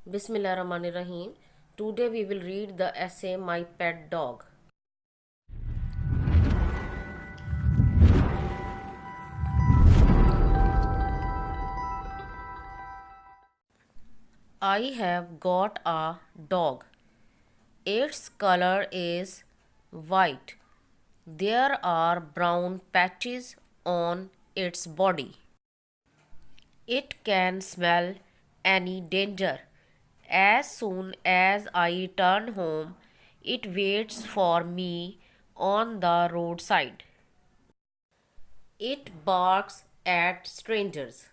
Bismillahirrahmanirrahim. Today we will read the essay My Pet Dog. I have got a dog. Its color is white. There are brown patches on its body. It can smell any danger. As soon as I turn home, it waits for me on the roadside. It barks at strangers.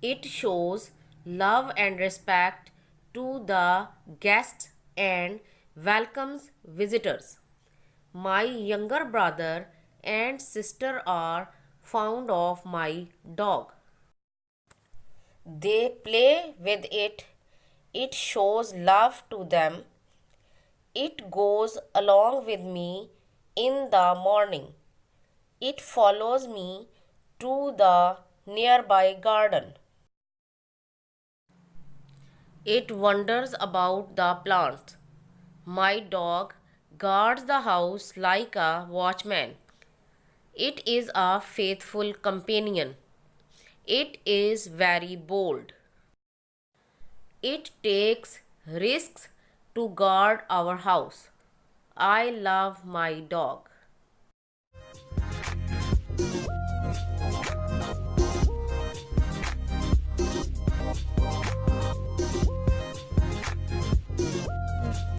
It shows love and respect to the guests and welcomes visitors. My younger brother and sister are fond of my dog. They play with it. It shows love to them. It goes along with me in the morning. It follows me to the nearby garden. It wanders about the plants. My dog guards the house like a watchman. It is a faithful companion. It is very bold. It takes risks to guard our house. I love my dog.